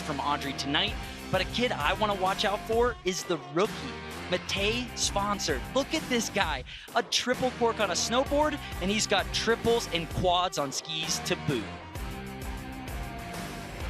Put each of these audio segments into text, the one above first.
from Audrey tonight. But a kid I want to watch out for is the rookie, Matej Sponsored. Look at this guy, a triple cork on a snowboard, and he's got triples and quads on skis to boot.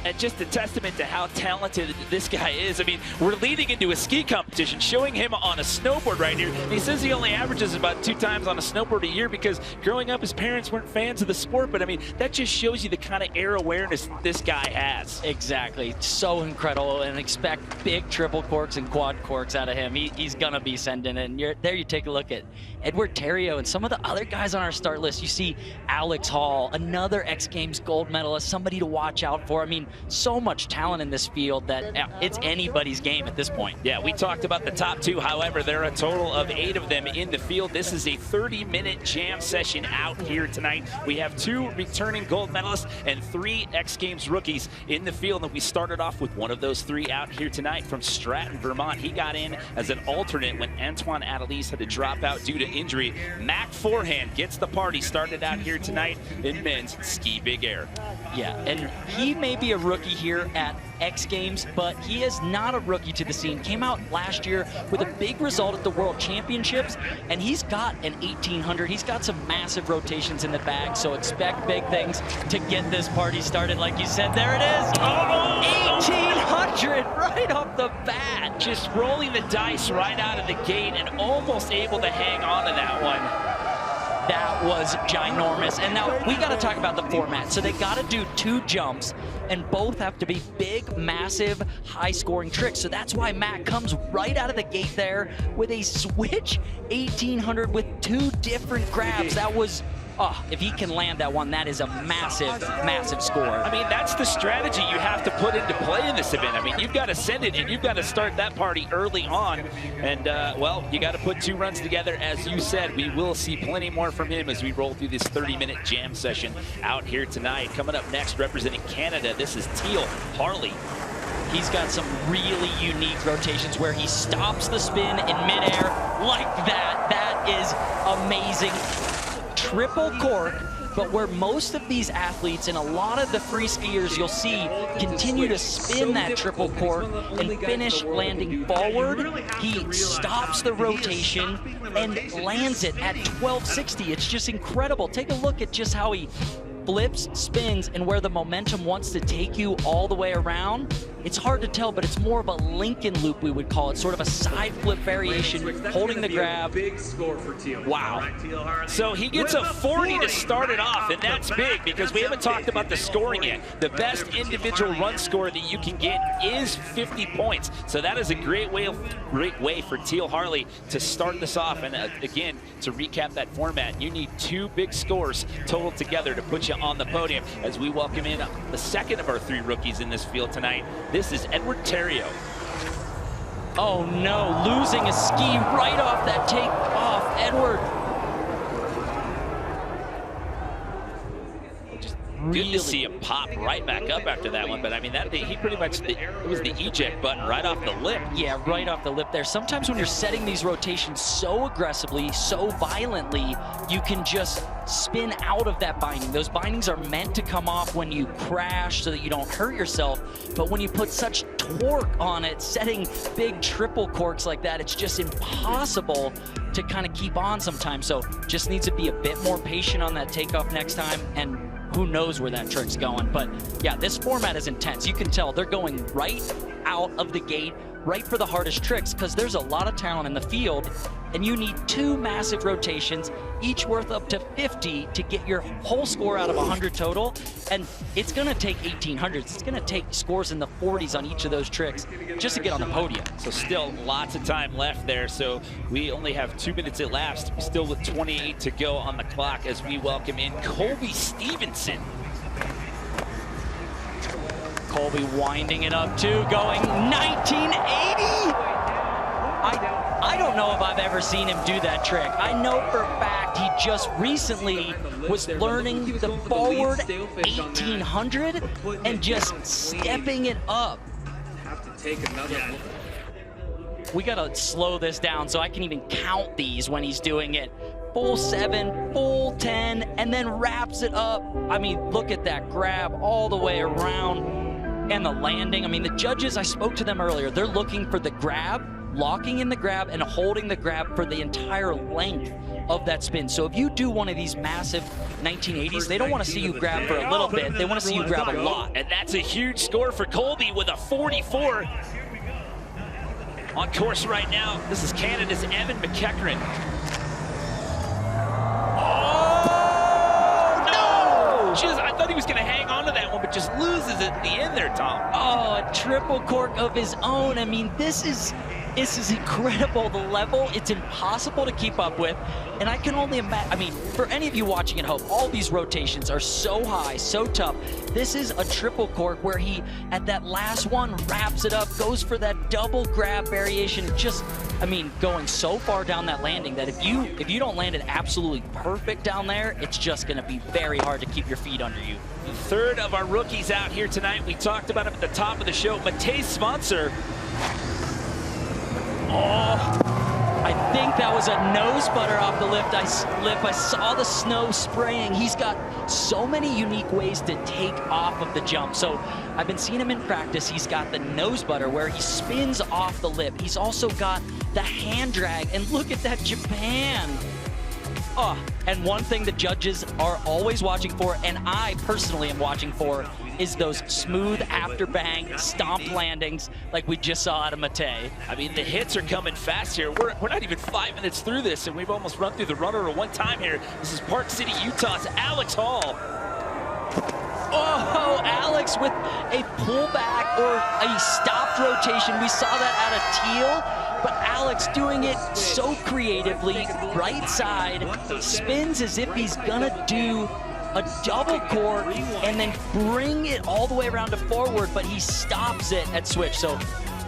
And just a testament to how talented this guy is. I mean, we're leading into a ski competition, showing him on a snowboard right here. And he says he only averages about 2 times on a snowboard a year because growing up, his parents weren't fans of the sport. But I mean, that just shows you the kind of air awareness this guy has. Exactly. So incredible, and expect big triple corks and quad corks out of him. He's going to be sending it. And there you take a look at Edward Terrio and some of the other guys on our start list. You see Alex Hall, another X Games gold medalist, somebody to watch out for. I mean, so much talent in this field that it's anybody's game at this point. Yeah, we talked about the top 2. However, there are a total of 8 of them in the field. This is a 30-minute jam session out here tonight. We have 2 returning gold medalists and 3 X Games rookies in the field. And we started off with one of those 3 out here tonight from Stratton, Vermont. He got in as an alternate when Antoine Adelise had to drop out due to injury. Mac Forehand gets the party started out here tonight in men's ski big air. Yeah, and he may be a rookie here at X Games, but he is not a rookie to the scene. Came out last year with a big result at the World Championships, and he's got an 1800. He's got some massive rotations in the bag, so expect big things to get this party started. Like you said, there it is. Oh, 1800 right off the bat. Just rolling the dice right out of the gate and almost able to hang on to that one. That was ginormous. And now we got to talk about the format. So they got to do 2 jumps, and both have to be big, massive, high-scoring tricks. So that's why Matt comes right out of the gate there with a switch 1800 with 2 different grabs. That was, if he can land that one, that is a massive, massive score. I mean, that's the strategy you have to put into play in this event. I mean, you've got to send it, and you've got to start that party early on. And, well, you got to put 2 runs together. As you said, we will see plenty more from him as we roll through this 30-minute jam session out here tonight. Coming up next, representing Canada, this is Teal Harley. He's got some really unique rotations where he stops the spin in midair like that. That is amazing. Triple cork, but where most of these athletes and a lot of the free skiers you'll see continue to spin that triple cork and finish landing forward, he stops the rotation and lands it at 1260. It's just incredible. Take a look at just how he flips, spins, and where the momentum wants to take you all the way around. It's hard to tell, but it's more of a Lincoln loop, we would call it, sort of a side flip variation, holding the grab. Big score for Teal. Wow. So he gets a 40 to start it off, and that's big because we haven't talked about the scoring yet. The best individual run score that you can get is 50 points. So that is a great way for Teal Harley to start this off. And again, to recap that format, you need 2 big scores total together to put you on the podium as we welcome in the second of our 3 rookies in this field tonight. This is Edward Terrio. Oh no, losing a ski right off that takeoff, Edward. Good to see him pop right back up after that one, but I mean, he pretty much, it was the eject button right off the lip. Yeah, right off the lip there. Sometimes when you're setting these rotations so aggressively, so violently, you can just spin out of that binding. Those bindings are meant to come off when you crash so that you don't hurt yourself, but when you put such torque on it, setting big triple corks like that, it's just impossible to kind of keep on sometimes. So just needs to be a bit more patient on that takeoff next time, and who knows where that trick's going. But yeah, this format is intense. You can tell they're going right out of the gate, right for the hardest tricks, because there's a lot of talent in the field, and you need 2 massive rotations, each worth up to 50 to get your whole score out of 100 total. And it's going to take 1800s. It's going to take scores in the 40s on each of those tricks just to get on the podium. So still lots of time left there. So we only have 2 minutes elapsed, still with 28 to go on the clock as we welcome in Colby Stevenson. Colby winding it up too, going 1980. I don't know if I've ever seen him do that trick. I know for a fact he just recently was learning the forward 1800 and just stepping it up. Have to take another one. We gotta slow this down so I can even count these when he's doing it. Full 7, full 10, and then wraps it up. I mean, look at that grab all the way around. and the landing. I mean, the judges, I spoke to them earlier, they're looking for the grab, locking in the grab and holding the grab for the entire length of that spin. So if you do one of these massive 1980s, they don't want to see you grab for a little bit, they want to see you grab a lot. And that's a huge score for Colby with a 44. On course right now, this is Canada's Evan McEachran. Oh, no! I thought he was going to hang on to that one, but just loses it at the end there, Tom. Oh, a triple cork of his own. I mean, this is incredible. The level, it's impossible to keep up with. And I can only imagine, I mean, for any of you watching at home, all these rotations are so high, so tough. This is a triple cork where he, at that last one, wraps it up, goes for that double grab variation. Just, I mean, going so far down that landing that if you don't land it absolutely perfect down there, it's just gonna be very hard to keep your feet under you. Third of our rookies out here tonight. We talked about him at the top of the show, Matej Svancer. Oh, I think that was a nose butter off the lip. I saw the snow spraying. He's got so many unique ways to take off of the jump. So I've been seeing him in practice. He's got the nose butter where he spins off the lip. He's also got the hand drag. And look at that Japan. Oh, and one thing the judges are always watching for, and I personally am watching for, is those smooth after bang stomp landings like we just saw out of Matej. I mean, the hits are coming fast here. We're not even 5 minutes through this, and we've almost run through the runner one time here. This is Park City, Utah's Alex Hall. Oh, Alex with a pullback or a stopped rotation. We saw that out of Teal. But Alex doing it so creatively, right side, spins as if he's gonna do a double cork and then bring it all the way around to forward, but he stops it at switch. So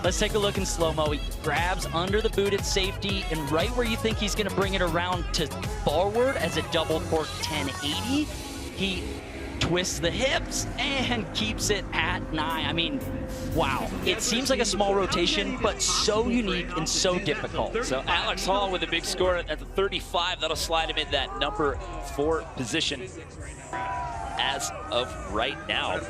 let's take a look in slow-mo. He grabs under the boot at safety, and right where you think he's gonna bring it around to forward as a double cork 1080, he twists the hips and keeps it at 9. I mean, wow. It seems like a small rotation, but so unique and so difficult. So Alex Hall with a big score at the 35. That'll slide him in that number 4 position as of right now.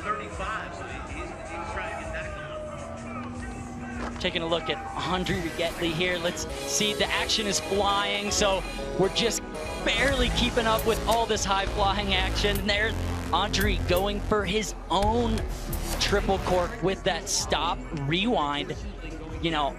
Taking a look at Andre Rigettli here. Let's see, the action is flying, so we're just barely keeping up with all this high flying action. And there's Andre going for his own triple cork with that stop rewind. You know,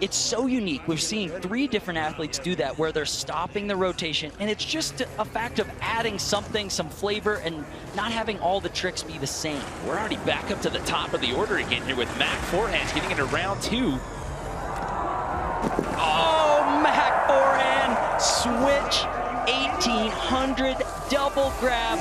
it's so unique. We've seen 3 different athletes do that where they're stopping the rotation, and it's just a fact of adding something, some flavor, and not having all the tricks be the same. We're already back up to the top of the order again here with Mac Forehand getting into round 2. Oh, Mac forehand, switch 1800, double grab,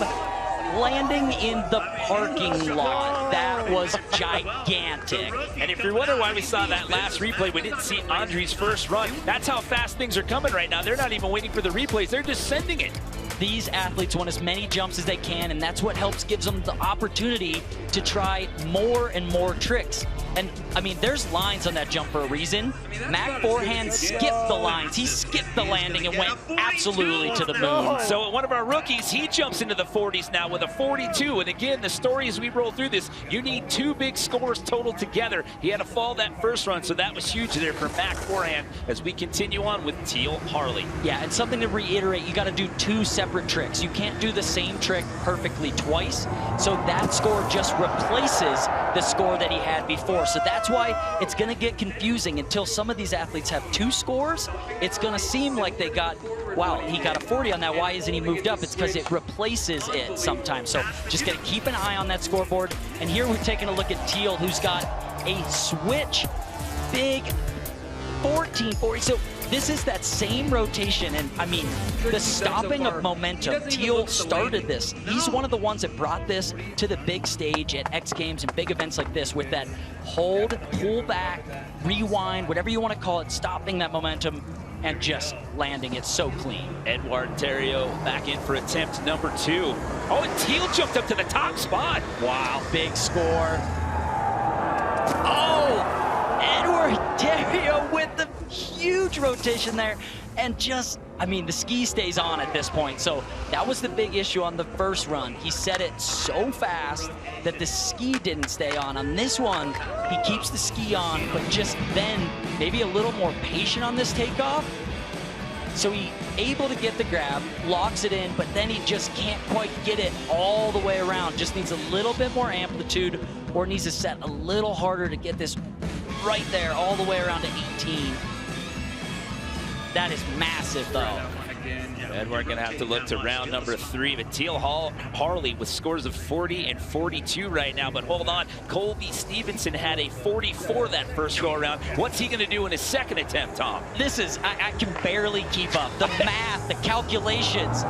landing in the parking lot. That was gigantic. And if you're wondering why we saw that last replay, we didn't see Andre's first run. That's how fast things are coming right now. They're not even waiting for the replays. They're just sending it. These athletes want as many jumps as they can, and that's what gives them the opportunity to try more and more tricks. And I mean, there's lines on that jump for a reason. Mac forehand skipped the lines. He skipped the landing and went absolutely to the moon. So one of our rookies, he jumps into the 40s now with a 42. And again, the story as we roll through this, you need 2 big scores total together. He had to fall that first run, so that was huge there for Mac forehand as we continue on with Teal Harley. Yeah, and something to reiterate, you got to do 2 separate tricks. You can't do the same trick perfectly twice. So that score just replaces the score that he had before. So that's why it's going to get confusing until some of these athletes have 2 scores. It's going to seem like they got, wow, he got a 40 on that. Why isn't he moved up? It's because it replaces it sometimes. So just got to keep an eye on that scoreboard. And here we're taking a look at Teal, who's got a switch big 1440. So this is that same rotation, and I mean, the stopping of momentum. Teal started this. He's one of the ones that brought this to the big stage at X Games and big events like this with that hold, pull back, rewind, whatever you want to call it, stopping that momentum and just landing it so clean. Edouard Theriault back in for attempt number 2. Oh, and Teal jumped up to the top spot. Wow, big score. Oh, Edouard Theriault with the huge huge rotation there. And just, I mean, the ski stays on at this point. So that was the big issue on the first run. He set it so fast that the ski didn't stay on. On this one, he keeps the ski on, but just then maybe a little more patient on this takeoff. So he able to get the grab, locks it in, but then he just can't quite get it all the way around. Just needs a little bit more amplitude, or needs to set a little harder to get this right there all the way around to 18. That is massive, though. And we're going to have to look to round number 3. But Teal Harley with scores of 40 and 42 right now. But hold on, Colby Stevenson had a 44 that first go around. What's he going to do in his second attempt, Tom? This is, I can barely keep up. The math, the calculations.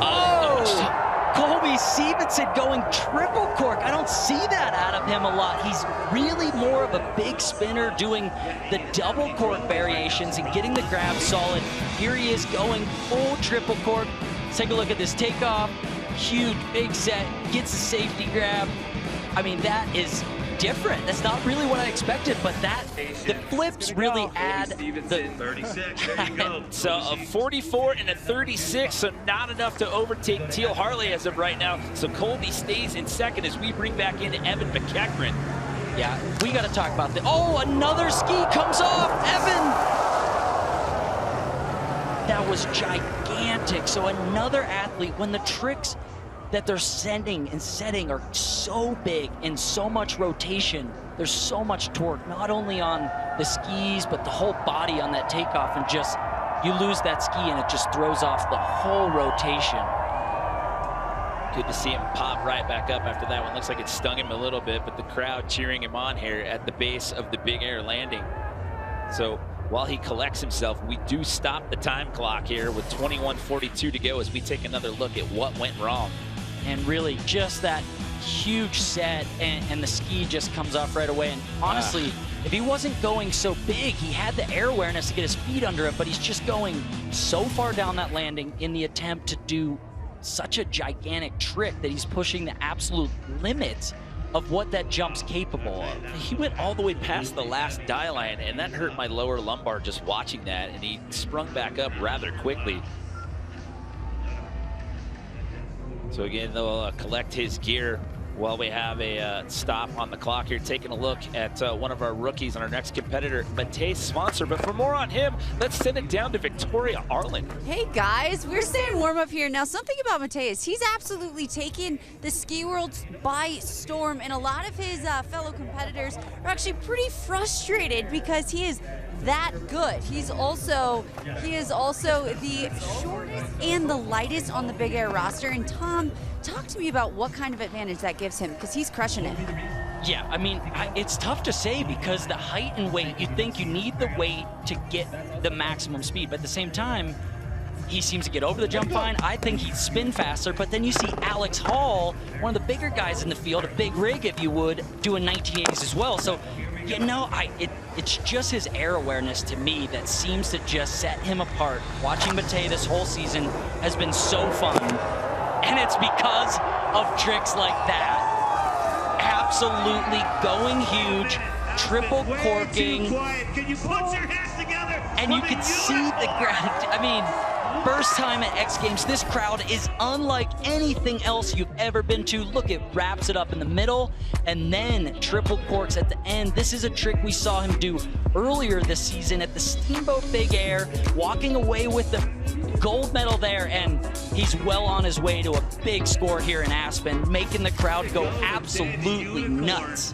Oh! Colby Stevenson going triple cork. I don't see that out of him a lot. He's really more of a big spinner, doing the double cork variations and getting the grab solid. Here he is going full triple cork. Let's take a look at this takeoff. Huge, big set, gets the safety grab. I mean, that is different. That's not really what I expected, but that, the flips really add the 36, there you go. So a 44 and a 36, so not enough to overtake Teal Harley as of right now. So Colby stays in second as we bring back in Evan McEachran. Yeah, we got to talk about the, oh, another ski comes off, Evan. That was gigantic. So another athlete, when the tricks that they're sending and setting are so big and so much rotation, there's so much torque, not only on the skis, but the whole body on that takeoff, and just, you lose that ski and it just throws off the whole rotation. Good to see him pop right back up after that one. Looks like it stung him a little bit, but the crowd cheering him on here at the base of the Big Air landing. So while he collects himself, we do stop the time clock here with 21:42 to go as we take another look at what went wrong. And really just that huge set, and the ski just comes off right away. And honestly, if he wasn't going so big, he had the air awareness to get his feet under it, but he's just going so far down that landing in the attempt to do such a gigantic trick that he's pushing the absolute limits of what that jump's capable of. He went all the way past the last die line, and that hurt my lower lumbar just watching that, and he sprung back up rather quickly. So again, they'll collect his gear while we have a stop on the clock here, taking a look at one of our rookies and our next competitor, Matej's sponsor. But for more on him, let's send it down to Victoria Arlen. Hey guys, we're staying warm up here. Now, something about Matej is he's absolutely taken the ski world by storm, and a lot of his fellow competitors are actually pretty frustrated because he is that good. He is also the shortest and the lightest on the Big Air roster. And Tom, talk to me about what kind of advantage that gives him, because he's crushing it. Yeah, I mean, it's tough to say because the height and weight, you think you need the weight to get the maximum speed, but at the same time, he seems to get over the jump fine. I think he'd spin faster, but then you see Alex Hall, one of the bigger guys in the field, a big rig if you would, doing 1980s as well. So, you know, it's just his air awareness to me that seems to just set him apart. Watching Matej this whole season has been so fun, and it's because of tricks like that. Absolutely going huge, triple corking, Can you put your hands together? and you can see the ground. I mean, first time at X Games, this crowd is unlike anything else you've ever been to. Look, it wraps it up in the middle and then triple corks at the end. This is a trick we saw him do earlier this season at the Steamboat Big Air, walking away with the gold medal there, and he's well on his way to a big score here in Aspen, making the crowd go absolutely nuts.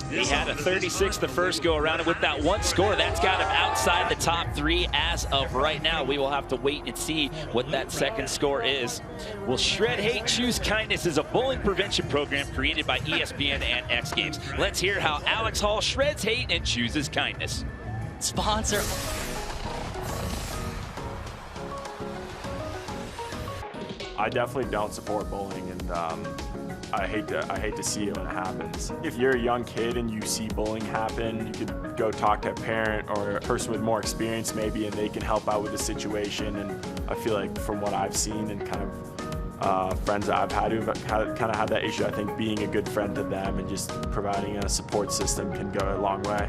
He had a 36 the first go around, and with that one score, that's got him outside the top 3 as of right now. We will have to wait and see what that second score is. Well, Shred Hate, Choose Kindness is a bullying prevention program created by ESPN and X Games. Let's hear how Alex Hall shreds hate and chooses kindness. Sponsor. I definitely don't support bullying, and I hate to see it when it happens. If you're a young kid and you see bullying happen, you could go talk to a parent or a person with more experience maybe, and they can help out with the situation. And I feel like from what I've seen and kind of friends that I've had who've kind of had that issue, I think being a good friend to them and just providing a support system can go a long way.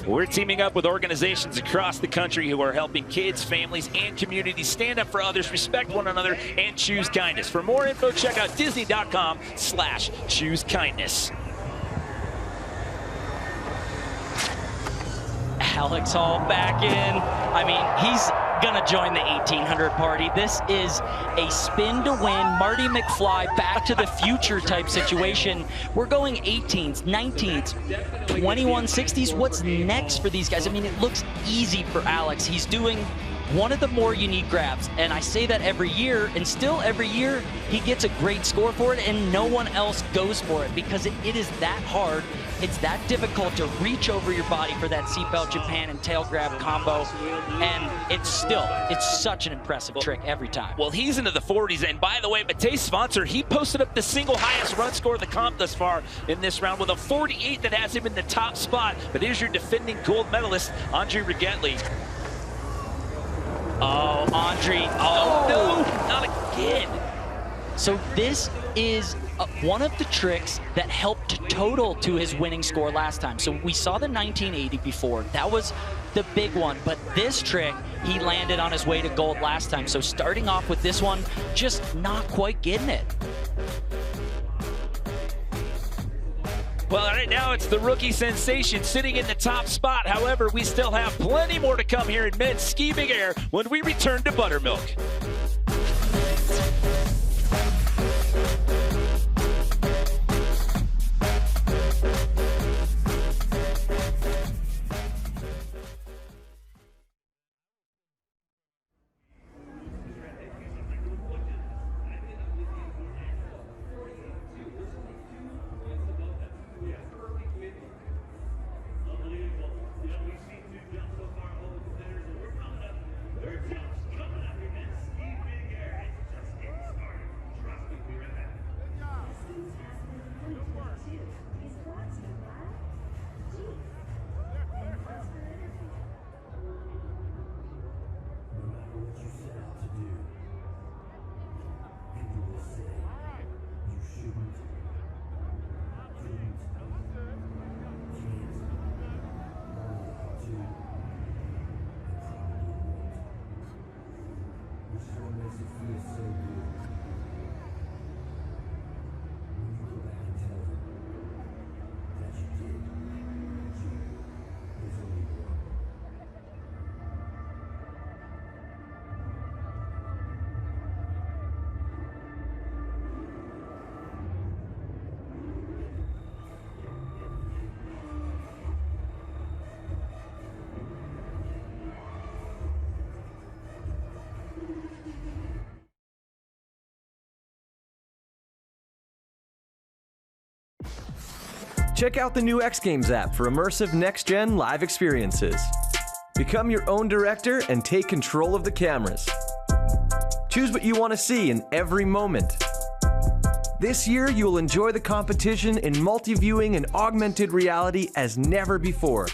We're teaming up with organizations across the country who are helping kids, families, and communities stand up for others, respect one another, and choose kindness. For more info, check out disney.com/choose-kindness. Alex Hall back in. I mean, he's gonna join the 1800 party. This is a spin to win, Marty McFly back to the future type situation. We're going 18s, 19s, 2160s. What's next for these guys? I mean, it looks easy for Alex. He's doing one of the more unique grabs, and I say that every year, and still every year he gets a great score for it, and no one else goes for it because it is that hard. It's that difficult to reach over your body for that seatbelt Japan and tail grab combo, and it's such an impressive trick every time. Well, he's into the 40s, and by the way, Mate's sponsor, he posted up the single highest run score of the comp thus far in this round with a 48 that has him in the top spot. But here's your defending gold medalist, Andre Rigetli. Oh, Andre. Oh, no, not again. So this is one of the tricks that helped total to his winning score last time. So we saw the 1980 before. That was the big one. But this trick, he landed on his way to gold last time. So starting off with this one, just not quite getting it. Well, right now it's the rookie sensation sitting in the top spot. However, we still have plenty more to come here in men's ski big air when we return to Buttermilk. Check out the new X Games app for immersive next-gen live experiences. Become your own director and take control of the cameras. Choose what you want to see in every moment. This year, you will enjoy the competition in multi-viewing and augmented reality as never before.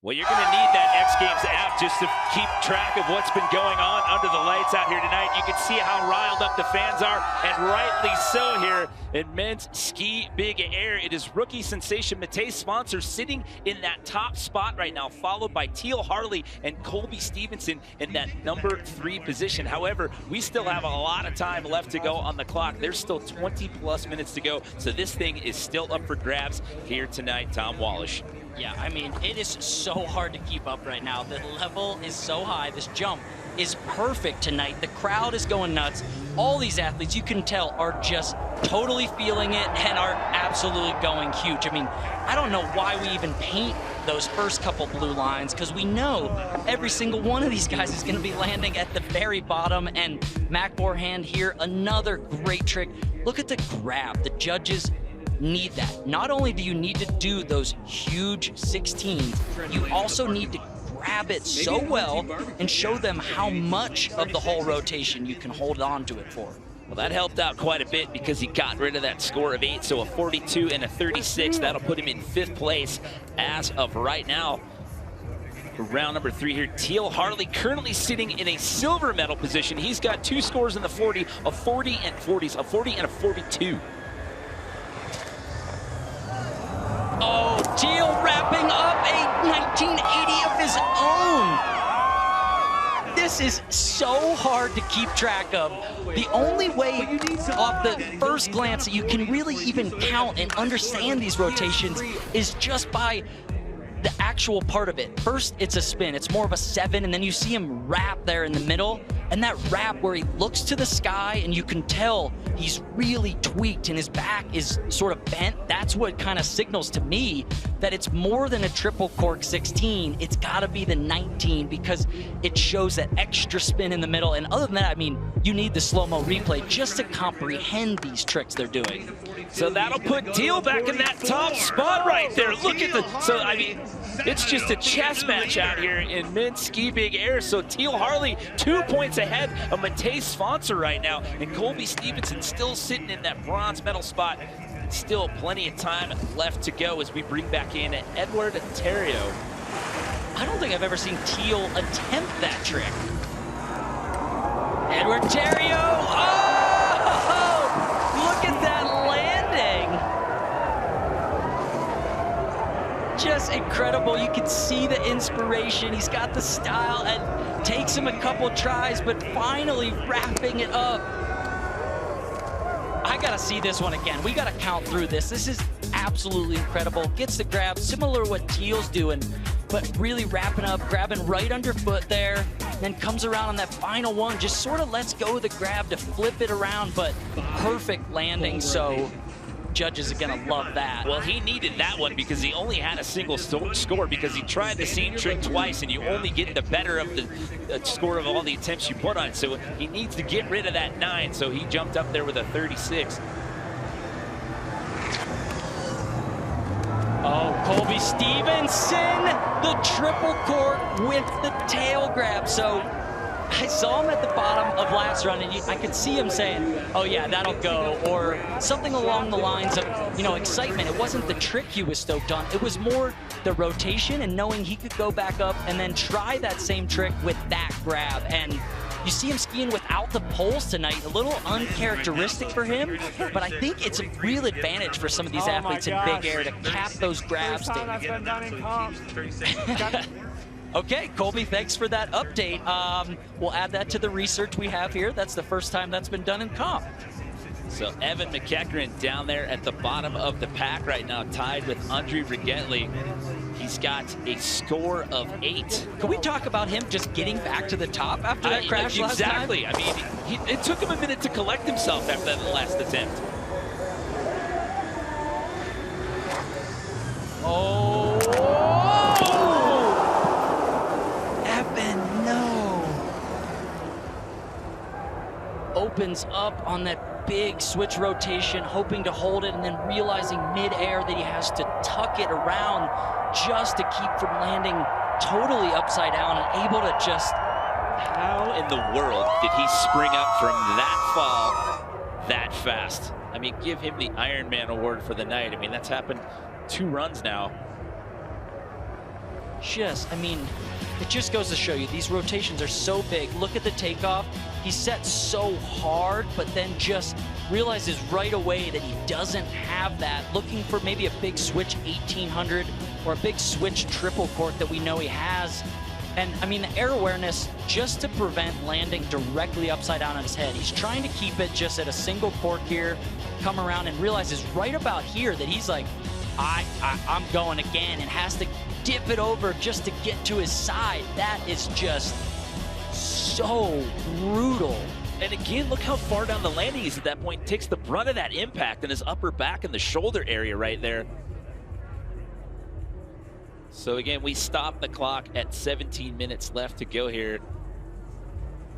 Well, you're going to need that X Games app just to keep track of what's been going on under the lights out here tonight. You can see how riled up the fans are, and rightly so here in men's ski big air. It is rookie sensation Mate's sponsor sitting in that top spot right now, followed by Teal Harley and Colby Stevenson in that number 3 position. However, we still have a lot of time left to go on the clock. There's still 20+ minutes to go, so this thing is still up for grabs here tonight, Tom Wallish. Yeah, I mean, it is so hard to keep up right now. The level is so high. This jump is perfect tonight. The crowd is going nuts. All these athletes, you can tell, are just totally feeling it and are absolutely going huge. I mean, I don't know why we even paint those first couple blue lines, because we know every single one of these guys is going to be landing at the very bottom. And Mac Borehand here, another great trick. Look at the grab. The judges need that. Not only do you need to do those huge 16s, you also need to grab it so well and show them how much of the whole rotation you can hold on to it for. Well, that helped out quite a bit because he got rid of that score of 8, so a 42 and a 36. That'll put him in 5th place as of right now. For round number 3 here, Teal Harley currently sitting in a silver medal position. He's got 2 scores in the 40, a 40 and 40s, a 40 and a 42. Oh, 1480 of his own. This is so hard to keep track of. The only way off the first glance that you can really even count and understand these rotations is just by the actual part of it. First, it's a spin. It's more of a 7, and then you see him wrap there in the middle. And that wrap where he looks to the sky and you can tell he's really tweaked and his back is sort of bent. That's what kind of signals to me that it's more than a triple cork 16. It's got to be the 19 because it shows that extra spin in the middle. And other than that, I mean, you need the slow-mo replay just to comprehend these tricks they're doing. So that'll put Teal back in that top spot right there. Look at the, so I mean, it's just a chess match out here in men's ski big air. So Teal Harley 2 points ahead of Matej Svancer right now. And Colby Stevenson still sitting in that bronze medal spot. Still plenty of time left to go as we bring back in Edward Terrio. I don't think I've ever seen Teal attempt that trick. Edward Terrio, oh! Look at that landing. Just incredible. You can see the inspiration. He's got the style and takes him a couple tries, but finally wrapping it up. I gotta see this one again. We gotta count through this. This is absolutely incredible. Gets the grab, similar to what Teal's doing, but really wrapping up, grabbing right underfoot there, then comes around on that final one, just sort of lets go of the grab to flip it around, but perfect landing, so judges are gonna love that. Well, he needed that one because he only had a single score because he tried the same trick twice and you only get the better of the score of all the attempts you put on. So he needs to get rid of that 9. So he jumped up there with a 36. Oh, Colby Stevenson, the triple cork with the tail grab. So I saw him at the bottom of last run, and I could see him saying, oh yeah, that'll go, or something along the lines of, you know, excitement. It wasn't the trick he was stoked on. It was more the rotation and knowing he could go back up and then try that same trick with that grab. And you see him skiing without the poles tonight, a little uncharacteristic for him, but I think it's a real advantage for some of these athletes in big air to cap those grabs. Okay, Colby, thanks for that update. We'll add that to the research we have here. That's the first time that's been done in comp. So Evan McEachran down there at the bottom of the pack right now, tied with Andre Rigetli. He's got a score of 8. Can we talk about him just getting back to the top after that crash last time? Exactly. I mean, it took him a minute to collect himself after that last attempt. Oh! Evan, no! Opens up on that big switch rotation, hoping to hold it, and then realizing mid-air that he has to tuck it around just to keep from landing totally upside down and able to just... How in the world did he spring up from that fall that fast? I mean, give him the Ironman award for the night. I mean, that's happened 2 runs now. I mean, it just goes to show you, these rotations are so big. Look at the takeoff. He sets so hard, but then just realizes right away that he doesn't have that. Looking for maybe a big switch 1800 or a big switch triple cork that we know he has. And I mean, the air awareness, just to prevent landing directly upside down on his head. He's trying to keep it just at a single cork here, come around and realizes right about here that he's like, I'm going again, and has to dip it over just to get to his side. That is just so brutal. And again, look how far down the landing he is at that point. Takes the brunt of that impact in his upper back and the shoulder area right there. So again, we stop the clock at 17 minutes left to go here.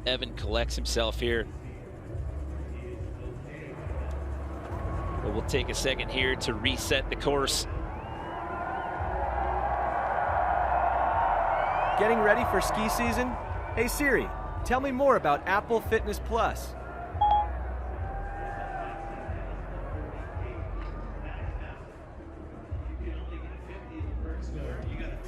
Evan collects himself here. But we'll take a second here to reset the course. Getting ready for ski season? Hey Siri, tell me more about Apple Fitness Plus.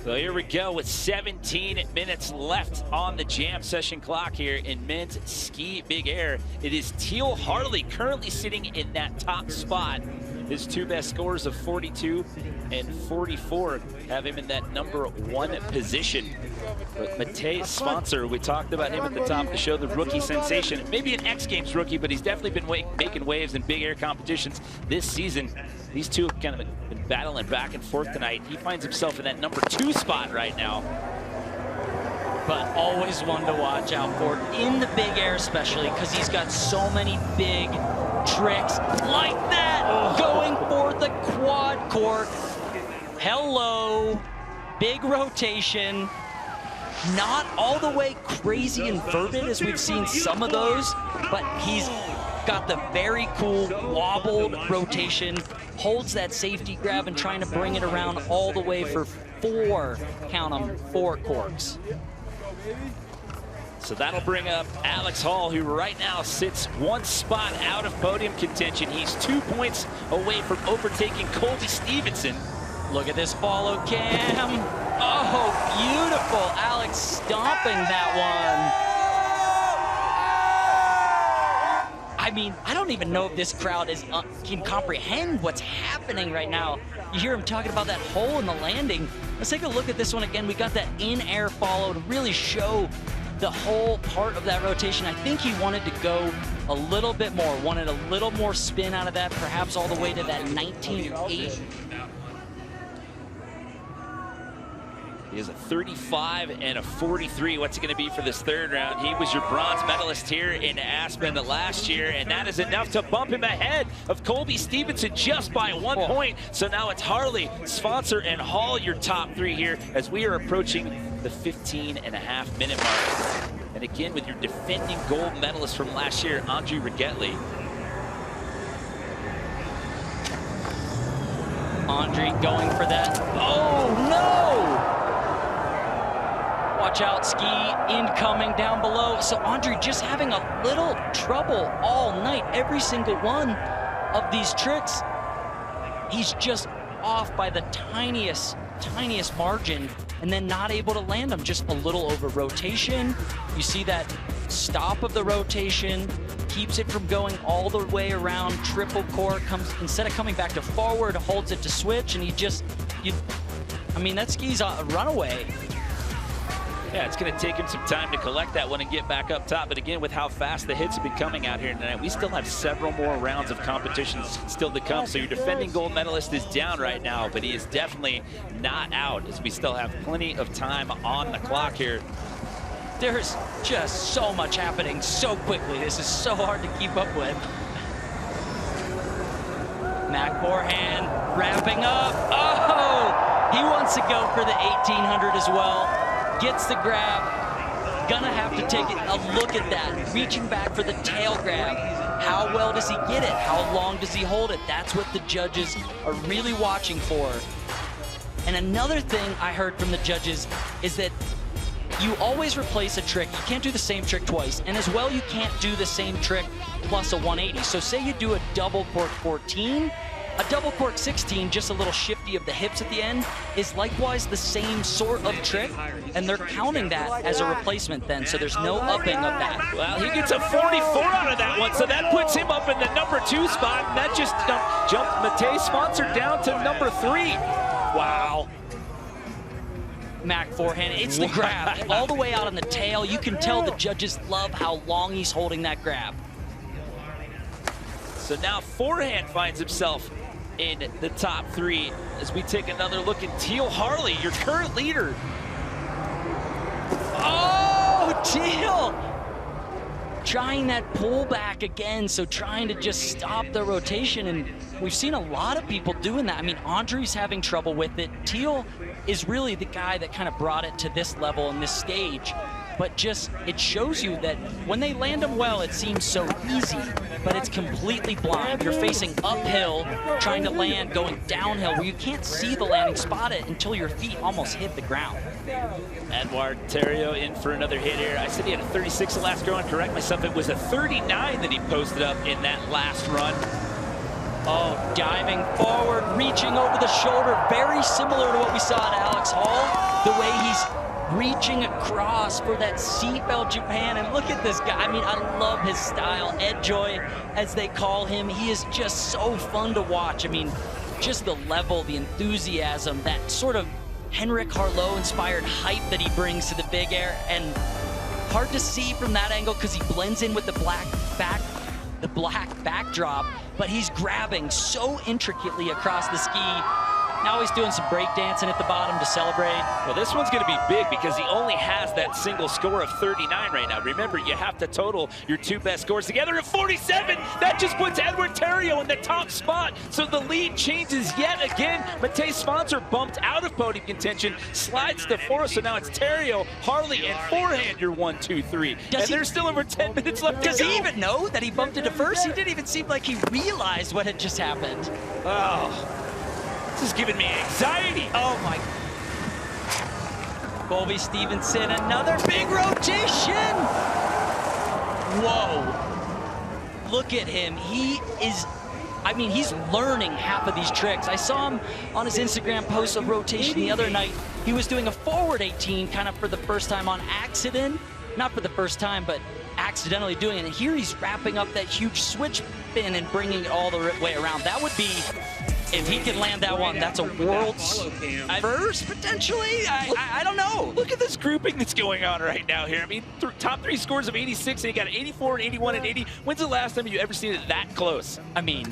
So here we go with 17 minutes left on the jam session clock here in men's ski big air. It is Teal Harley currently sitting in that top spot His two best scores of 42 and 44 have him in that #1 position. But Matej Sponsor, we talked about him at the top of the show, the rookie sensation. Maybe an X Games rookie, but he's definitely been making waves in big air competitions this season. These two have kind of been battling back and forth tonight. He finds himself in that #2 spot right now. But always one to watch out for in the big air, especially because he's got so many big tricks like that. Going for the quad cork. Hello. Big rotation. Not all the way crazy inverted as we've seen some of those, but he's got the very cool wobbled rotation, holds that safety grab and trying to bring it around all the way for 4, count them, 4 corks. So that'll bring up Alex Hall, who right now sits 1 spot out of podium contention. He's 2 points away from overtaking Colby Stevenson. Look at this follow cam. Oh, beautiful. Alex stomping that one. I mean, I don't even know if this crowd can comprehend what's happening right now. You hear him talking about that hole in the landing. Let's take a look at this one again. We got that in-air follow to really show the whole part of that rotation. I think he wanted to go a little bit more, wanted a little more spin out of that, perhaps all the way to that 19.8. He has a 35 and a 43. What's it going to be for this third round? He was your bronze medalist here in Aspen last year, and that is enough to bump him ahead of Colby Stevenson just by 1 point. So now it's Harley, Sponsor, and Hall, your top 3 here as we are approaching the 15.5-minute mark. And again, with your defending gold medalist from last year, Andre Rigetli. Andre going for that. Oh, no! Watch out, ski incoming down below. So Andre just having a little trouble all night. Every single one of these tricks, he's just off by the tiniest margin and then not able to land them. Just a little over rotation. You see that stop of the rotation, keeps it from going all the way around. Triple cork comes, instead of coming back to forward, holds it to switch, and I mean, that ski's a runaway. Yeah, it's going to take him some time to collect that one and get back up top. But again, with how fast the hits have been coming out here tonight, we still have several more rounds of competitions still to come. So your defending gold medalist is down right now, but he is definitely not out, as we still have plenty of time on the clock here. There's just so much happening so quickly. This is so hard to keep up with. Mac forehand wrapping up. Oh, he wants to go for the 1800 as well. Gets the grab. Gonna have to take a look at that. Reaching back for the tail grab. How well does he get it? How long does he hold it? That's what the judges are really watching for. And another thing I heard from the judges is that you always replace a trick. You can't do the same trick twice. And as well, you can't do the same trick plus a 180. So say you do a double cork 14, a double cork 16, just a little shifty of the hips at the end, is likewise the same sort of trick, and they're counting that as a replacement then, so there's no upping of that. Well, he gets a 44 out of that one, so that puts him up in the #2 spot, and that just jumped Matej Sponsor down to #3. Wow. Mac forehand, it's the grab, all the way out on the tail. You can tell the judges love how long he's holding that grab. So now forehand finds himself in the top 3 as we take another look at Teal Harley, your current leader. Oh, Teal! Trying that pullback again, so trying to just stop the rotation, and we've seen a lot of people doing that. I mean, Andre's having trouble with it. Teal is really the guy that kind of brought it to this level and this stage. But just, it shows you that when they land them well, it seems so easy, but it's completely blind. You're facing uphill, trying to land, going downhill, where you can't see the landing spot it until your feet almost hit the ground. Edouard Theriault in for another hit here. I said he had a 36 the last run. Correct myself, it was a 39 that he posted up in that last run. Oh, diving forward, reaching over the shoulder, very similar to what we saw at Alex Hall. The way he's reaching across for that seatbelt Japan. And look at this guy. I mean, I love his style. Ed Joy, as they call him. He is just so fun to watch. I mean, just the level, the enthusiasm, that sort of Henrik Harlow-inspired hype that he brings to the Big Air. And hard to see from that angle because he blends in with the black backdrop, but he's grabbing so intricately across the ski. Now he's doing some break dancing at the bottom to celebrate. Well, this one's going to be big because he only has that single score of 39 right now. Remember, you have to total your 2 best scores together at 47. That just puts Edward Theriault in the top spot. So the lead changes yet again. Matej Sponsor bumped out of podium contention, slides to 4. So now it's Theriault, Harley, and forehand your 1, 2, 3. And there's still over 10 minutes left. Does he even know that he bumped into first? He didn't even seem like he realized what had just happened. Oh. This is giving me anxiety. Oh my. Colby Stevenson, another big rotation. Whoa. Look at him. He is, I mean, he's learning half of these tricks. I saw him on his Instagram post of rotation the other night. He was doing a forward 18 kind of for the first time on accident. Not for the first time, but accidentally doing it. And here he's wrapping up that huge switch spin and bringing it all the way around. That would be, if he can land that one, that's a world's first, potentially? I don't know. Look at this grouping that's going on right now here. I mean, top 3 scores of 86, and he got 84, and 81, and 80. When's the last time you ever seen it that close? I mean,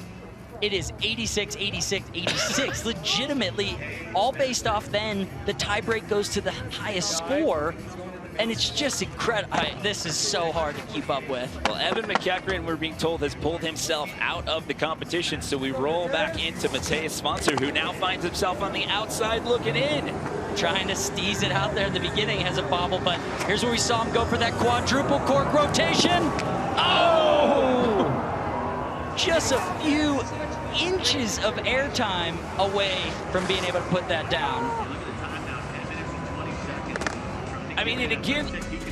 it is 86, 86, 86. Legitimately, all based off then, the tiebreak goes to the highest score. And it's just incredible. This is so hard to keep up with. Well, Evan McEachran, we're being told, has pulled himself out of the competition, so we roll back into Matej Sponsor, who now finds himself on the outside looking in. Trying to steeze it out there at the beginning, has a bobble, but here's where we saw him go for that quadruple cork rotation. Oh! Just a few inches of airtime away from being able to put that down. I mean, and again,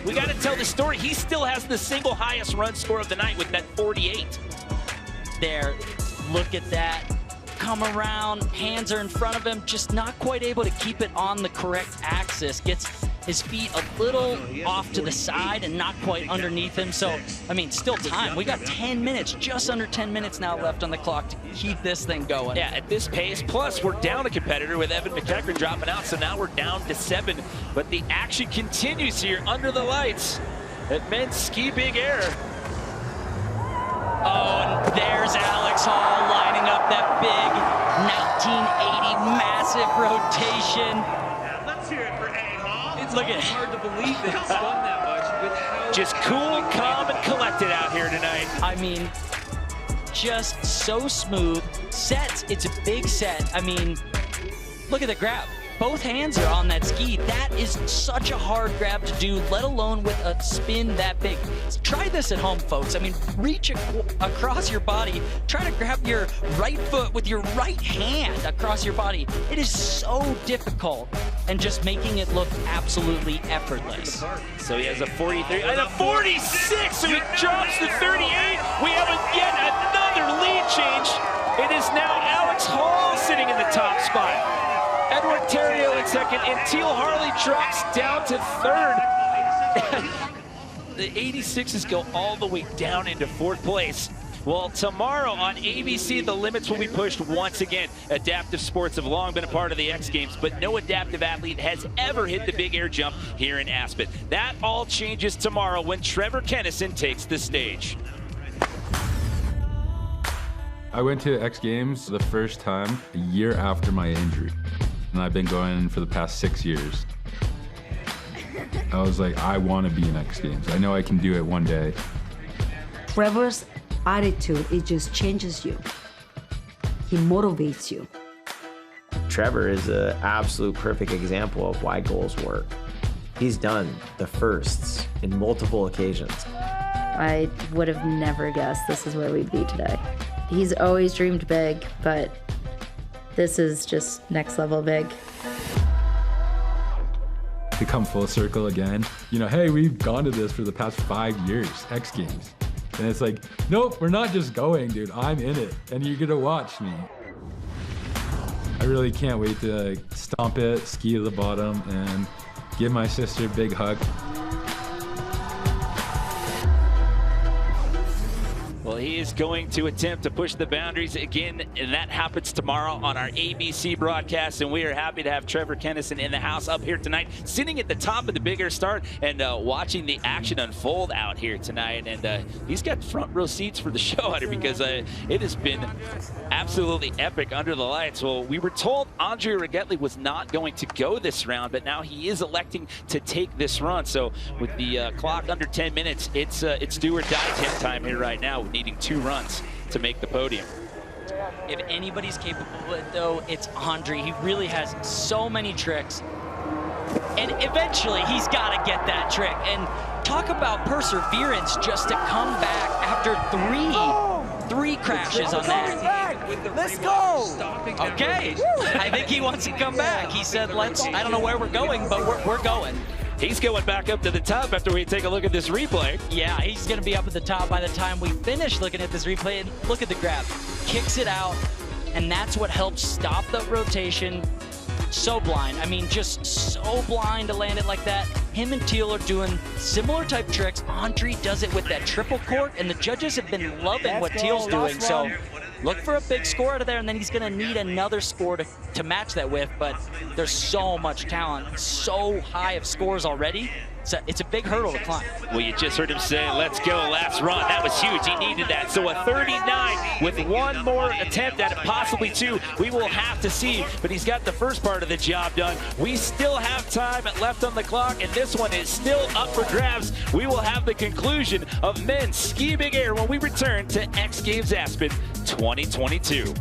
we got to tell the story. He still has the single highest run score of the night with that 48. There, look at that. Come around, hands are in front of him, just not quite able to keep it on the correct axis. Gets his feet a little off to the side and not quite underneath him. So, I mean, still time. We got 10 minutes, just under 10 minutes now left on the clock to keep this thing going. Yeah, at this pace, plus we're down a competitor with Evan McEachran dropping out, so now we're down to 7. But the action continues here under the lights at Men's Ski Big Air. Oh, and there's Alex Hall lining up that big 1980 massive rotation. Let's hear it for A. Hall. It's Look at hard to believe that he spun that much with how Just cool, calm, and collected out here tonight. I mean, just so smooth. Sets, it's a big set. I mean, look at the grab. Both hands are on that ski. That is such a hard grab to do, let alone with a spin that big. Try this at home, folks. I mean, reach across your body. Try to grab your right foot with your right hand across your body. It is so difficult, and just making it look absolutely effortless. So he has a 43 and a 46, so he drops to 38. We have yet another lead change. It is now Alex Hall sitting in the top spot. Edward Theriault in second, and Teal Harley drops down to 3rd. The 86s go all the way down into 4th place. Well, tomorrow on ABC, the limits will be pushed once again. Adaptive sports have long been a part of the X Games, but no adaptive athlete has ever hit the big air jump here in Aspen. That all changes tomorrow when Trevor Kennison takes the stage. I went to X Games the first time a year after my injury, and I've been going for the past 6 years. I was like, I want to be in X Games. I know I can do it one day. Trevor's attitude, it just changes you. He motivates you. Trevor is an absolute perfect example of why goals work. He's done the firsts in multiple occasions. I would have never guessed this is where we'd be today. He's always dreamed big, but this is just next level big. To come full circle again, you know, hey, we've gone to this for the past 5 years, X Games. And it's like, nope, we're not just going, dude, I'm in it, and you're gonna watch me. I really can't wait to stomp it, ski to the bottom, and Give my sister a big hug. Well, he is going to attempt to push the boundaries again, and that happens tomorrow on our ABC broadcast. And we are happy to have Trevor Kennison in the house up here tonight, sitting at the top of the Big Air start and watching the action unfold out here tonight. And he's got front row seats for the show out here because it has been absolutely epic under the lights. Well, we were told Andre Rigetti was not going to go this round, but now he is electing to take this run. So with the clock under 10 minutes, it's do or die time here right now, needing 2 runs to make the podium. If anybody's capable of it, though, it's Andre. He really has so many tricks. And eventually, he's got to get that trick. And talk about perseverance just to come back after three crashes on that. Let's go! Okay, I think he wants to come back. He said, I don't know where we're going, but we're going. He's going back up to the top after we take a look at this replay. Yeah, he's going to be up at the top by the time we finish looking at this replay. And look at the grab. Kicks it out, and that's what helps stop the rotation. So blind. I mean, just so blind to land it like that. Him and Teal are doing similar type tricks. Andre does it with that triple cork, and the judges have been loving what Teal's doing. So look for a big score out of there, and then he's going to need another score to match that with. But there's so much talent, so high of scores already. So it's a big hurdle to climb. Well, you just heard him say, let's go, last run. That was huge. He needed that. So a 39 with 1 more attempt at it, possibly 2. We will have to see, but he's got the first part of the job done. We still have time left on the clock, and this one is still up for grabs. We will have the conclusion of men's ski big air when we return to X Games Aspen 2022.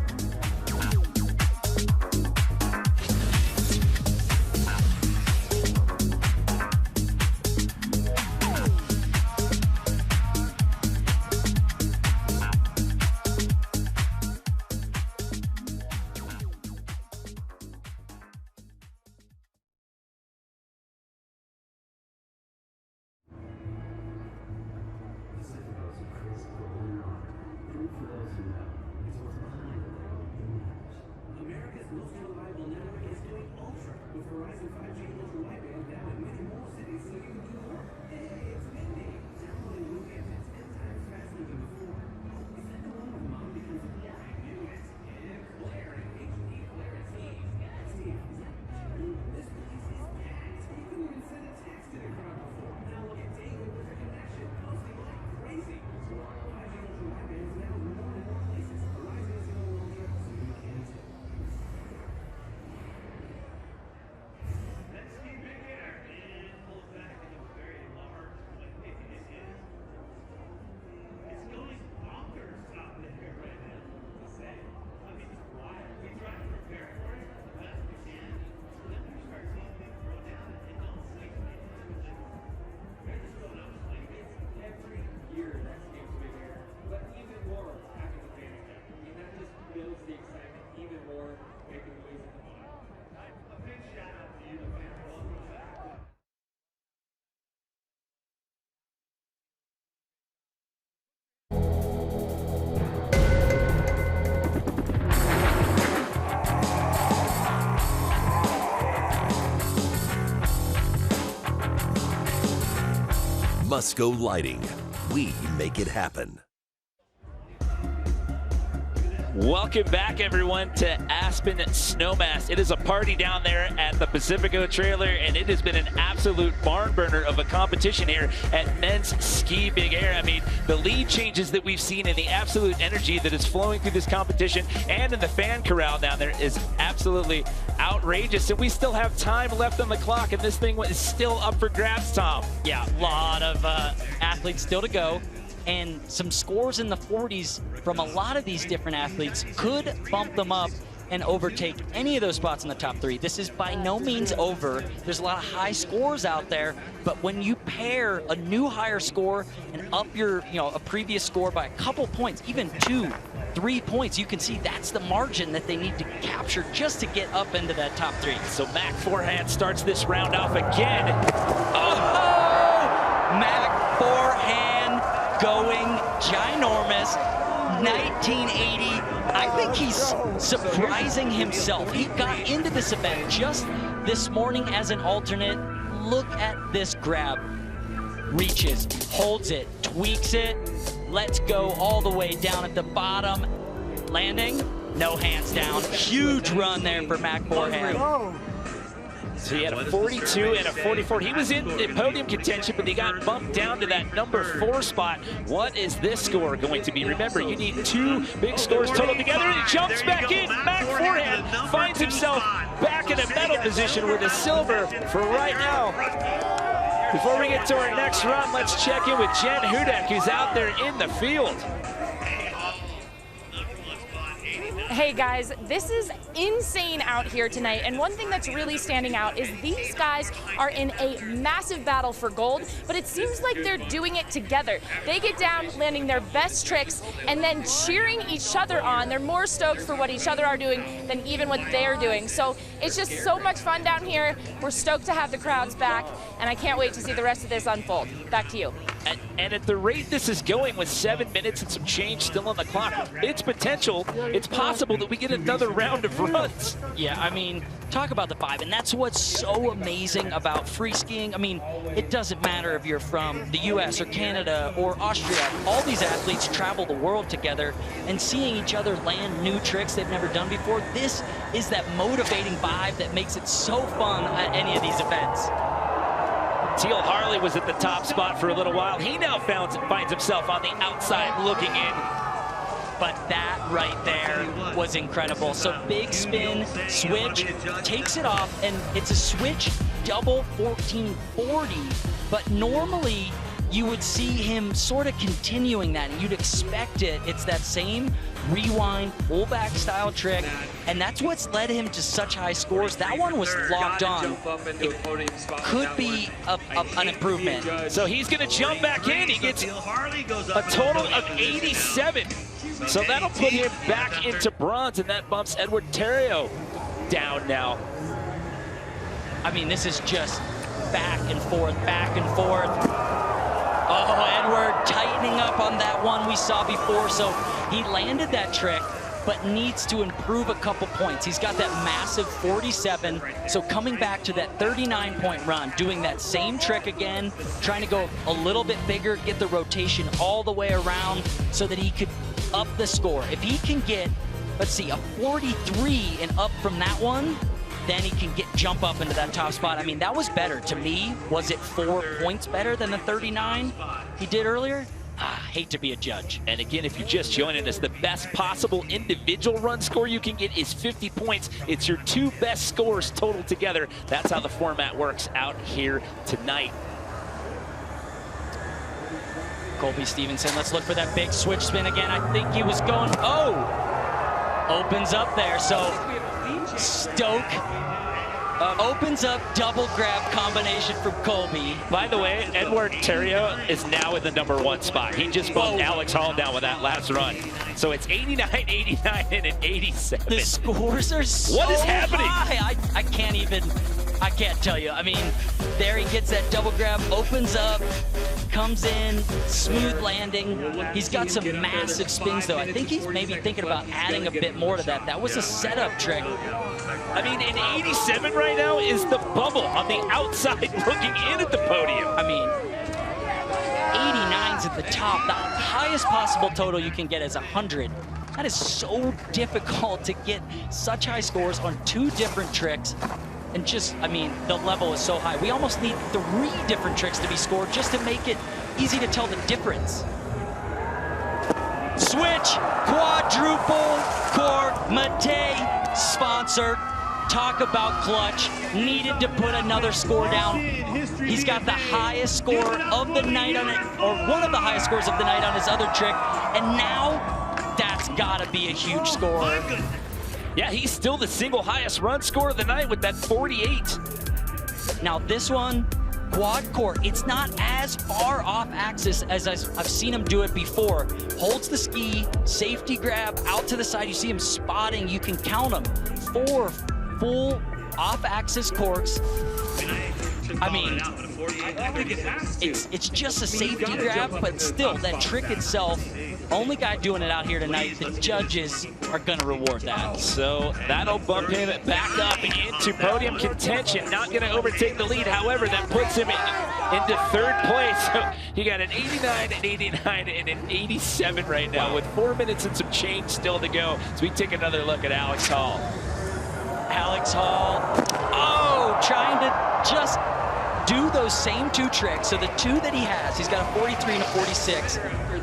Musco Lighting. We make it happen. Welcome back, everyone, to Aspen Snowmass. It is a party down there at the Pacifico trailer, and it has been an absolute barn burner of a competition here at Men's Ski Big Air. I mean, the lead changes that we've seen and the absolute energy that is flowing through this competition and in the fan corral down there is absolutely outrageous. And we still have time left on the clock, and this thing is still up for grabs, Tom. Yeah, a lot of athletes still to go. And some scores in the 40s from a lot of these different athletes could bump them up and overtake any of those spots in the top 3. This is by no means over. There's a lot of high scores out there, but when you pair a new higher score and up your, a previous score by a couple points, even 2, 3 points, you can see that's the margin that they need to capture just to get up into that top 3. So Mac Forehand starts this round off again. Oh! Mac Forehand going ginormous. 1980. I think he's surprising himself. He got into this event just this morning as an alternate. look at this grab. Reaches, holds it, tweaks it, lets go all the way down at the bottom. Landing, no hands down. Huge run there for Mac Boreham. So he had a 42 and a 44. He was in the podium contention, but he got bumped down to that number 4 spot. What is this score going to be? Remember, you need 2 big scores total together, and he jumps back in. Mac Boreham finds himself back in a medal position with a silver for right now. Before we get to our next run, let's check in with Jen Hudek, who's out there in the field. Hey guys, this is insane out here tonight, and one thing that's really standing out is these guys are in a massive battle for gold, but it seems like they're doing it together. They get down, landing their best tricks, and then cheering each other on. They're more stoked for what each other are doing than even what they're doing. So it's just so much fun down here. We're stoked to have the crowds back, and I can't wait to see the rest of this unfold. Back to you. And at the rate this is going, with 7 minutes and some change still on the clock, it's possible that we get another round of runs. Yeah, I mean, talk about the vibe, and that's what's so amazing about free skiing. I mean, it doesn't matter if you're from the US or Canada or Austria. All these athletes travel the world together, and seeing each other land new tricks they've never done before, this is that motivating vibe that makes it so fun at any of these events. Teal Harley was at the top spot for a little while. He now finds himself on the outside looking in. But that right there was incredible. So big spin, switch, takes it off, and it's a switch double 1440. But normally you would see him sort of continuing that, and you'd expect it. It's that same rewind, pullback style trick, and that's what's led him to such high scores. That one was locked on. It could be an improvement. So he's going to jump back in. He gets a total of 87. So that'll put him back into bronze, and that bumps Edward Terrio down now. I mean, this is just back and forth, back and forth. Oh, Edward tightening up on that one we saw before. So he landed that trick, but needs to improve a couple points. He's got that massive 47. So coming back to that 39-point run, doing that same trick again, trying to go a little bit bigger, get the rotation all the way around so that he could up the score. If he can get, let's see, a 43 and up from that one, then he can jump up into that top spot. I mean, that was better. To me, was it 4 points better than the 39 he did earlier? Hate to be a judge. And again, if you're just joining us, the best possible individual run score you can get is 50 points. It's your 2 best scores total together. That's how the format works out here tonight. Colby Stevenson, let's look for that big switch spin again. I think he was going, opens up there. So Stoke opens up double grab combination from Colby. By the way, Edward Terrio is now in the number 1 spot. He just bumped Alex Hall down with that last run. So it's 89, 89, and an 87. The scores are so What is happening? high. I can't tell you. I mean, there he gets that double grab, opens up, comes in, smooth landing. He's got some massive spins, though. I think he's maybe thinking about adding a bit more to that. That was a setup trick. I mean, an 87 right now is the bubble on the outside looking in at the podium. I mean, 89's at the top. The highest possible total you can get is 100. That is so difficult to get such high scores on 2 different tricks. And just, I mean, the level is so high. We almost need 3 different tricks to be scored just to make it easy to tell the difference. Switch, quadruple core, Mate, sponsor. Talk about clutch. Needed to put another score down. He's got the highest score of the night on it, or one of the highest scores of the night on his other trick. And now, that's gotta be a huge score. Yeah, he's still the single highest run score of the night with that 48. Now this one, quad core, it's not as far off axis as I've seen him do it before. Holds the ski, safety grab, out to the side. You see him spotting, you can count them. 4 full off axis corks. I mean, it's just a safety grab, but still, that trick itself Only guy doing it out here tonight. The judges are going to reward that. So that'll bump him back up into podium contention. Not going to overtake the lead. However, that puts him into third place. So he got an 89, an 89, and an 87 right now with 4 minutes and some change still to go. So we take another look at Alex Hall. Alex Hall, trying to just do those same two tricks. So the two that he has, he's got a 43 and a 46.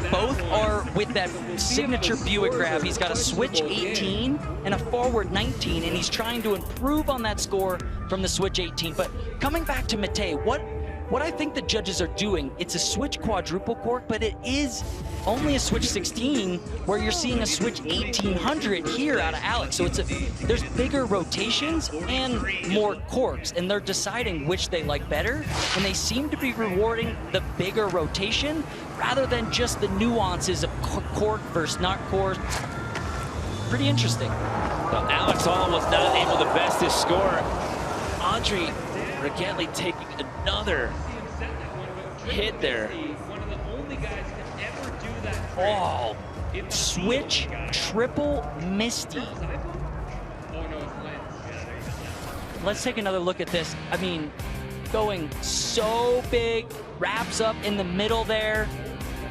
Both are with that signature Buick grab. He's got a switch 18 and a forward 19, and he's trying to improve on that score from the switch 18. But coming back to Matej, what I think the judges are doing, it's a switch quadruple cork, but it is only a switch 16 where you're seeing a switch 1800 here out of Alex. So there's bigger rotations and more corks, and they're deciding which they like better, and they seem to be rewarding the bigger rotation rather than just the nuances of cork versus not cork. Pretty interesting. Well, Alex Hall was not able to best his score. Andre Regetli taking another hit there. Oh, switch triple Misty. Let's take another look at this. I mean, going so big, wraps up in the middle there.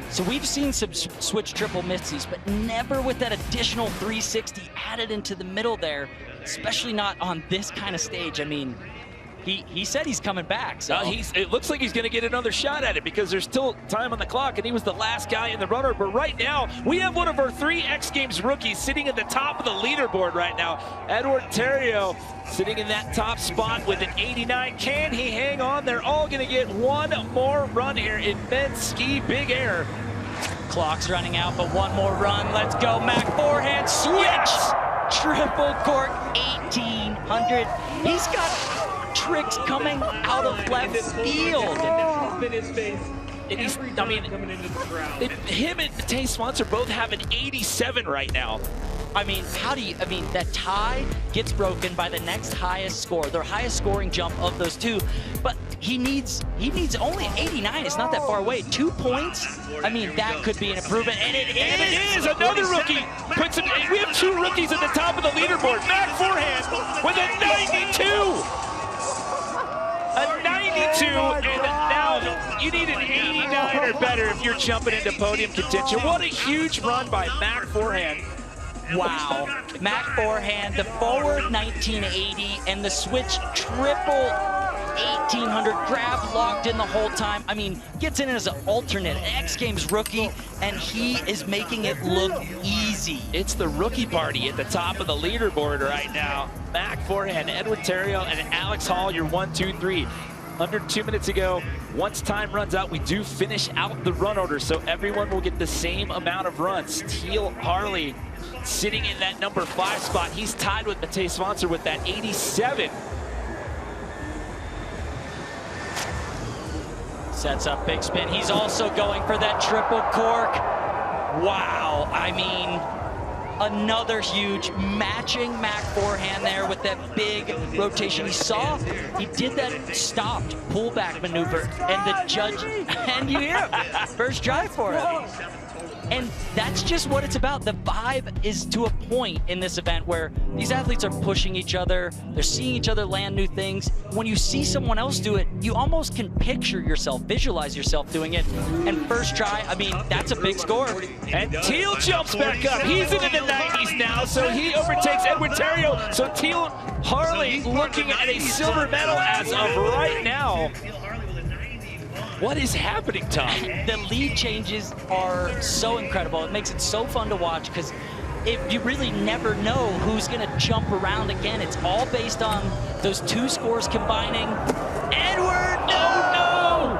So we've seen some switch triple Misties, but never with that additional 360 added into the middle there, especially not on this kind of stage. I mean, he said he's coming back. So it looks like he's going to get another shot at it because there's still time on the clock, and he was the last guy in the runner. But right now, we have one of our 3 X Games rookies sitting at the top of the leaderboard right now. Edward Terrio sitting in that top spot with an 89. Can he hang on? They're all going to get one more run here in men's ski big air. Clock's running out, but one more run. Let's go, Mac forehand switch. Yes! Triple cork 1800. He's got tricks coming out of left field. And he's, I mean, him and Matej Sponsor both have an 87 right now. I mean, that tie gets broken by the next highest score, their highest scoring jump of those two. But he needs only 89. It's not that far away. 2 points. I mean, that could be an improvement, and it is. Another rookie puts him. We have 2 rookies at the top of the leaderboard. Mac forehand with a 92. A 92, and now you need an 89 or better if you're jumping into podium contention. What a huge run by Mac forehand. Wow. Mac forehand, the forward 1980, and the switch triple 1800. Grab locked in the whole time. I mean, gets in as an alternate, an X Games rookie, and he is making it look easy. It's the rookie party at the top of the leaderboard right now. Mac forehand, Edward Terrio, and Alex Hall, your 1, 2, 3. Under 2 minutes ago, once time runs out, we do finish out the run order, so everyone will get the same amount of runs. Teal Harley sitting in that number 5 spot. He's tied with Matej Sponsor with that 87. Sets up big spin. He's also going for that triple cork. Wow, I mean, another huge matching Mac forehand there with that big rotation. He did that stopped pullback maneuver, and the judge, and you hear him, first drive for it. And that's just what it's about. The vibe is to a point in this event where these athletes are pushing each other, they're seeing each other land new things. When you see someone else do it, you almost can picture yourself, visualize yourself doing it. And first try, I mean, that's a big score. And Teal jumps back up. He's in the 90s now, so he overtakes Edward Terrio. So Teal Harley looking at a silver medal as of right now. What is happening, Tom? The lead changes are so incredible. It makes it so fun to watch because you really never know who's going to jump around again. It's all based on those 2 scores combining. Edward, no!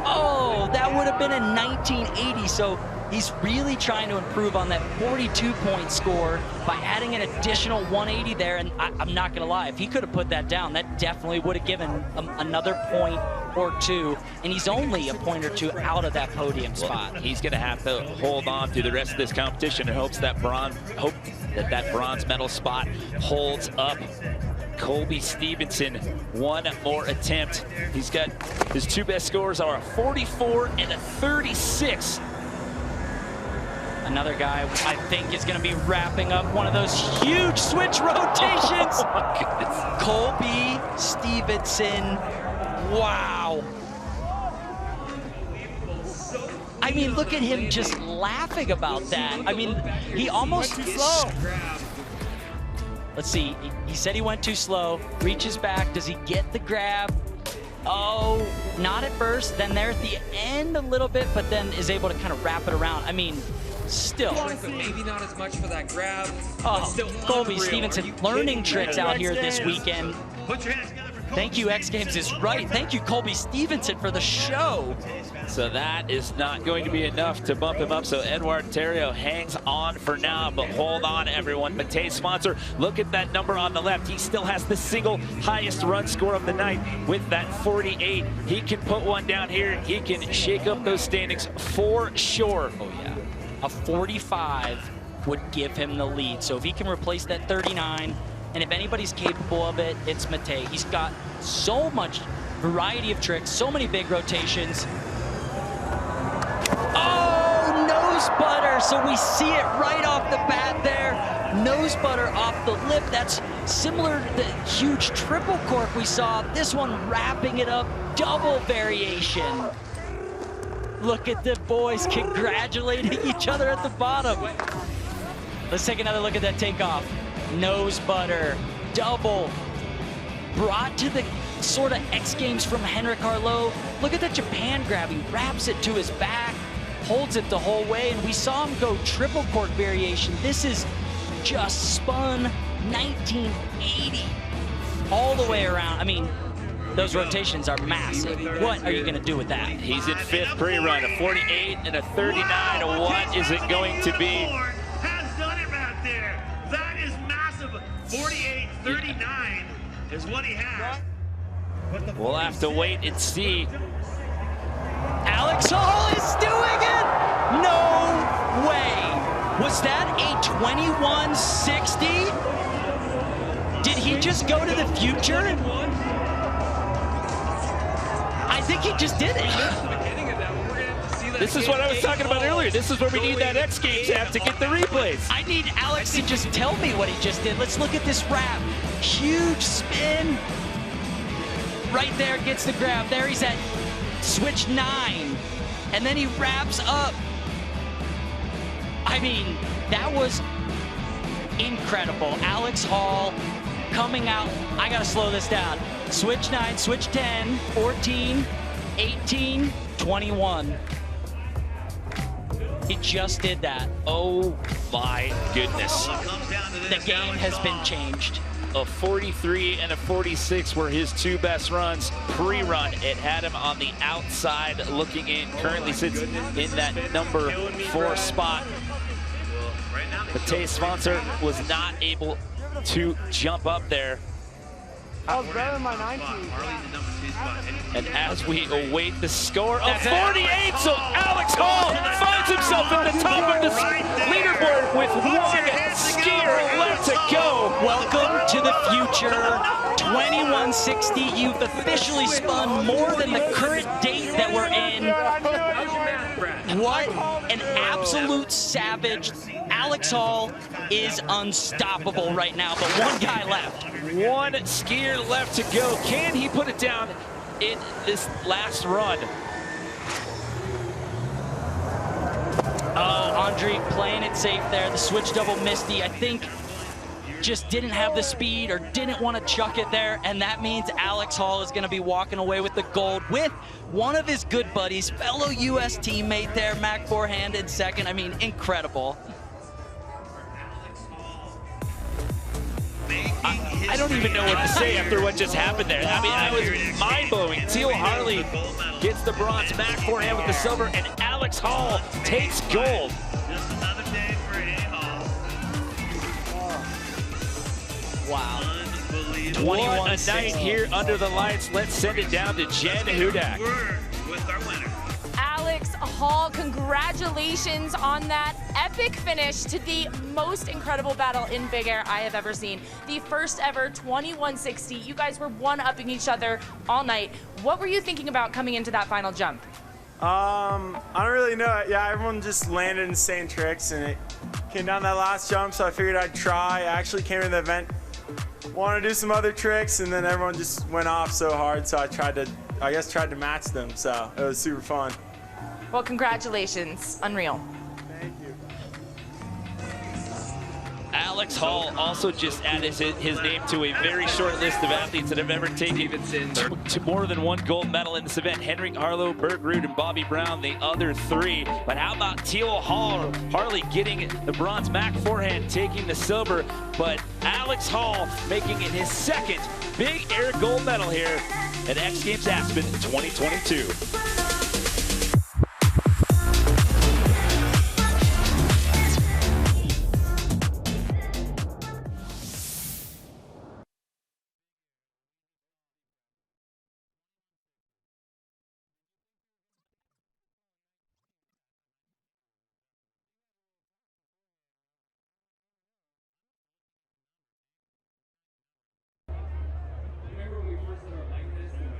Oh, that would have been a 1980. So he's really trying to improve on that 42-point score by adding an additional 180 there. And I'm not going to lie, if he could have put that down, that definitely would have given another point or 2, and he's only a point or 2 out of that podium spot. He's going to have to hold on through the rest of this competition and hope that bronze medal spot holds up. Colby Stevenson, one more attempt. He's got his 2 best scores are a 44 and a 36. Another guy I think is going to be wrapping up one of those huge switch rotations. Oh my goodness. Colby Stevenson. Wow. I mean, look at him just laughing about that. I mean, he almost... Let's see. He said he went too slow. Reaches back. Does he get the grab? Oh, not at first. Then there at the end a little bit, but then is able to kind of wrap it around. I mean, still. Maybe not as much for that grab. Oh, Colby Stevenson learning tricks out here this weekend. Put your hands together for Colby. Thank you, X Games is right. Thank you, Colby Stevenson, for the show. So that is not going to be enough to bump him up. So Edouard Theriault hangs on for now, but hold on, everyone. Matej's sponsor, look at that number on the left. He still has the single highest run score of the night with that 48. He can put one down here. He can shake up those standings for sure. Oh, yeah. A 45 would give him the lead. So if he can replace that 39, and if anybody's capable of it, it's Matej. He's got so much variety of tricks, so many big rotations. Oh, nose butter. So we see it right off the bat there. Nose butter off the lip. That's similar to the huge triple cork we saw. This one wrapping it up, double variation. Look at the boys congratulating each other at the bottom. Let's take another look at that takeoff. Nose butter, double. Brought to the sort of X Games from Henrik Harlow. Look at that Japan grab. He wraps it to his back, holds it the whole way, and we saw him go triple cork variation. This is just spun 1980 all the way around. I mean, those rotations are massive. What are you going to do with that? He's in fifth pre-run, a 48 and a 39. What is it going to be? Has done it right there. That is massive. 48-39 is what he has. We'll have to wait and see. Alex Hall is doing it! No way! Was that a 2160? Did he just go to the future? I think he just did it. This is what I was talking about earlier. This is where we need that X Games app to get the replays. I need Alex to just tell me what he just did. Let's look at this wrap. Huge spin. Right there, gets the grab. There he's at switch 9. And then he wraps up. I mean, that was incredible. Alex Hall coming out. I gotta slow this down. Switch 9, switch 10, 14, 18, 21. He just did that. Oh my goodness. The game has been changed. A 43 and a 46 were his two best runs pre-run. It had him on the outside looking in. Currently sits in that number 4 spot. Matej's sponsor was not able to jump up there. I was better than my 19. And as we await the score of 48, so Alex Hall finds himself at the top of the leaderboard with one skier left to go. Welcome to the future. 2160, you've officially spun more than the current date that we're in. What an absolute savage. Alex Hall is unstoppable right now, but one guy left. One skier left to go. Can he put it down in this last run? Oh, Andre playing it safe there. The switch double Misty, I think, just didn't have the speed or didn't want to chuck it there, and that means Alex Hall is going to be walking away with the gold with one of his good buddies, fellow U.S. teammate there, Mac Forehand in second. I mean, incredible. I don't even know what to say after what just happened there. I mean, that was mind-blowing. Teal Harley gets the bronze, Mac Forehand with the silver, and Alex Hall takes gold. Just another day for A-Hall. Wow. Unbelievable. What a night here under the lights. Let's send it down to Jen Hudak. With our winner. Alex Hall, congratulations on that epic finish to the most incredible battle in Big Air I have ever seen. The first ever 2160. You guys were one-upping each other all night. What were you thinking about coming into that final jump? I don't really know. Yeah, everyone just landed insane tricks, and it came down that last jump, so I figured I'd try. I actually came to the event, wanted to do some other tricks, and then everyone just went off so hard, so I tried to match them, so it was super fun. Well, congratulations. Unreal. Thank you. Alex Hall also just added his name to a very short list of athletes that have ever taken to more than one gold medal in this event. Henrik Harlow, Bert Ruud, and Bobby Brown, the other three. But how about Teal Harley getting the bronze, Mac Forehand taking the silver, but Alex Hall making it his second Big Air gold medal here at X Games Aspen 2022.